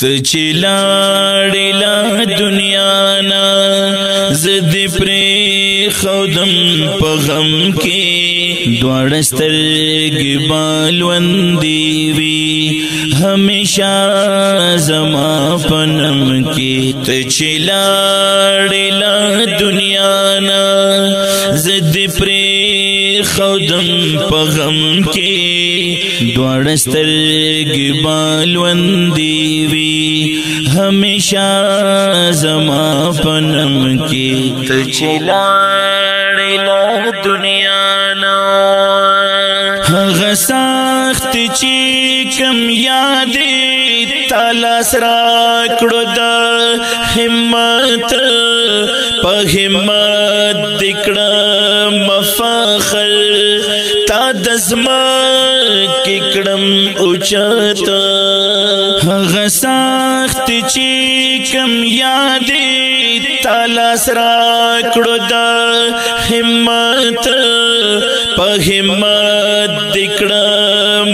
تچلاړې لا دنیا نا زد پرې خودم په غم کې دواړه سترګې بالوندې وي همیشه زما په نم کې تچلاړې لا دنیا نا زد پرې خودم په غم کې دواړه سترګې بالوندې وي همیشه زما په نم کې تچلاړې لا دنیا نا هغه سخت چې کم یادې تعالی سره کړو د همت په همت دکړه مفخر تا دزما ککړم اوچت هغه سخت چې کم یادې تعالی سره کړو د همت په همت دکړه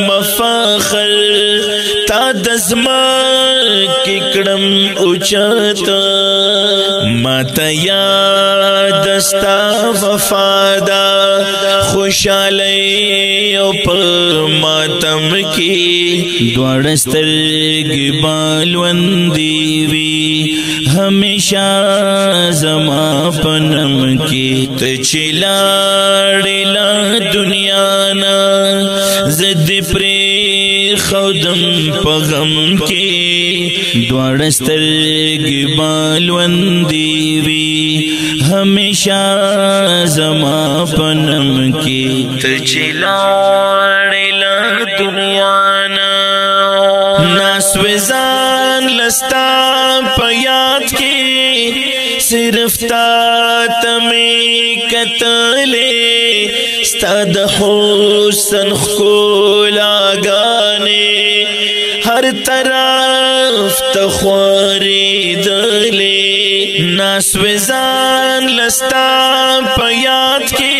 مفخر تا دزما ککړم اوچت ماته یاد ستا وفادا خوشالی او په ماتم کې دواړه سترګې بالوندې وي همیشه زما په نم کې تچلاړې لا دنیا نا زد پرې خودم په غم کې دواړه سترګې بالوندې وي همیشه زما په نم کې تچلاړې لا دنیا نا ناسوزان لستا په یاد کې صرف تا تمې کتلې ستا د حسن ښکلاګانې هر طرف ته خورېدلې ناسوزان لستا په یاد کې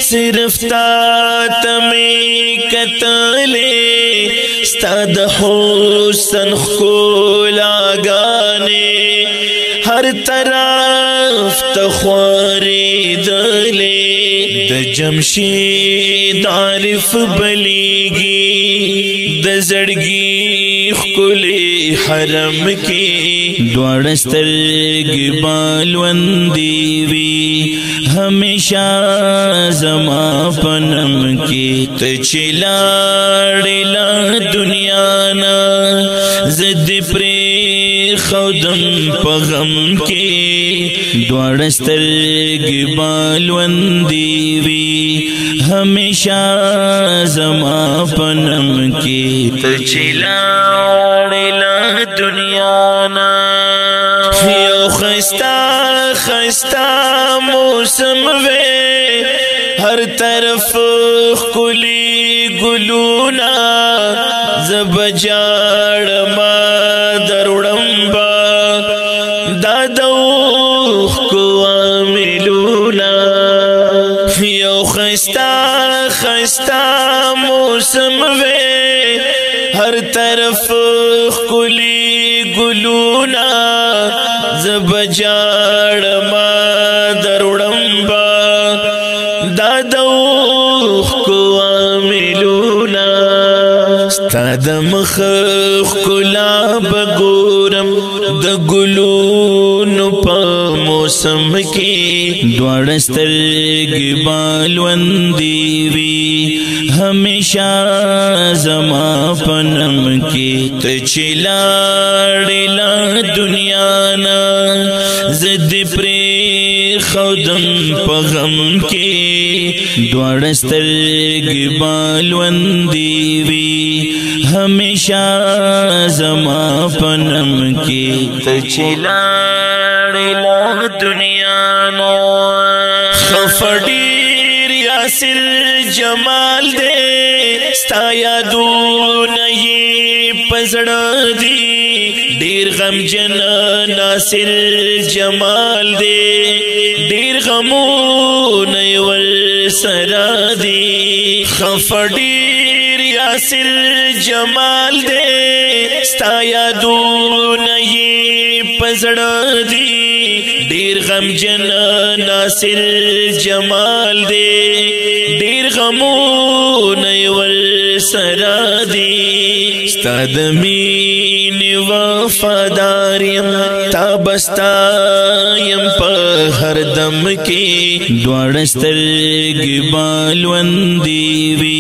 صرف تا تمې کتلې ستا د حسن ښکلاګانې هر طرف ته خورېدلې د جمشید عارف بلیږي د زړګي ښکلي حرم کې دواړه سترګې بالوندې وي همیشه زما په نم کې تچلاړې لا دنیا نا زد پرې خودم په غم کې دواړه سترګې بالوندې وي همیشه زما په نم کې تچلاړې لا دنیا نا یو خستا خستا موسم وې هر طرف ښکلي ګلونه زب جاړما دروړم با دا د اوښکو عاملونه یو خستا خستا موسم وې هر طرف ښکلي ګلونه زب جاړما دروړم با دا د اوښکو عاملونه ستا د مخ ښکلا بګورم د ګلونو په موسم کې دواړه سترګې بالوندې وي همیشه زما په نم کې تچلاړې لا دنیا نا زد پرې خودم په غم کې دواړه سترګې بالوندې وي همیشه زما په نم کې تچلاړې لا دنیا نا خفډیر یاسر جمال دې ستا یادونه یې پزړه دي ډېر غمجن ناصر جمال دې ډېر غمونه ور سره دي خفډیر ریاصل جمال دے ستا یادونه یې په زړه دي ډېر غمجن ناصر جمال دے ډېر غمونه یې ورسره دي ستا د مینې وفادار یم تا بستا یم په هر دم کې دواړه سترګې بالوندې وي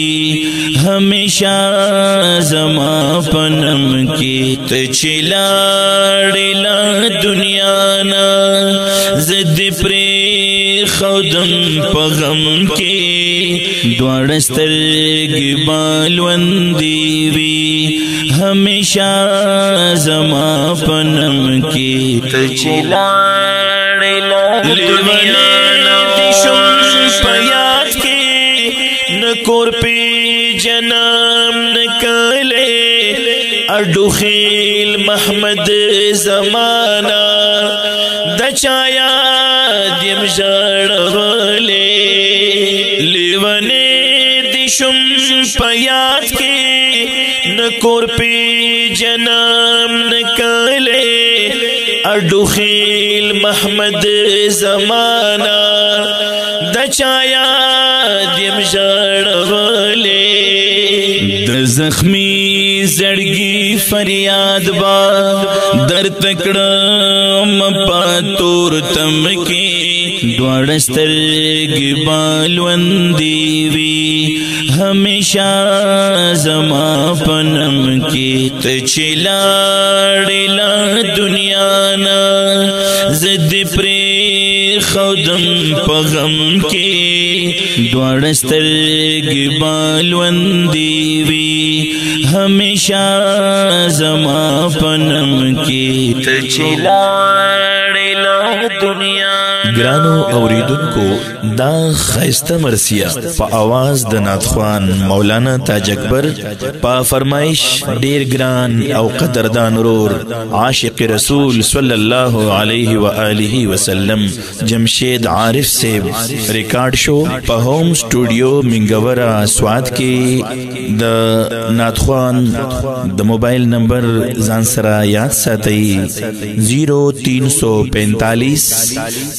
همیشه زما په نم کې ته چې لاړې له دنیا نه زه دې پرېښودم په غم کې دواړه سترګې بالوندې وي همیشه زما په نم کې ته چې لاړې له دنیا نه دې شم په یاد کې نه کور جنم نکلے اڈو خیل محمد زمانہ دچایا دیم جڑغلے لیونے دیشم پیاد کے نکور پی جنم نکلے اڈو خیل محمد زمانہ دچایا دیم جڑغلے د زخمی زړګي فریاد با در تکړم په تور تم کې دواړه سترګې بالوندې وي همیشه زما په نم کې ته چې لاړې له دنیا نه زه دې پرېښودم په غم کې دواړه سترګې بالوندې وي همیشه زما په نم کې ته چې لاړې له دنیا ګرانو اوریدونکو دا ښایسته مرثیه په आवाज د نعتخوان مولانا تاج اکبر په فرمایش ډیر ګران او قدردان ورور عاشق رسول صلی الله علیه و آله وسلم جمشید عارف سے ریکارډ شو په ہوم سټوډیو منګورا سواد کې د نعتخوان د موبایل نمبر ځان سره یاد ساتئ 0345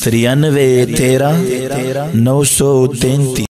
93 13 933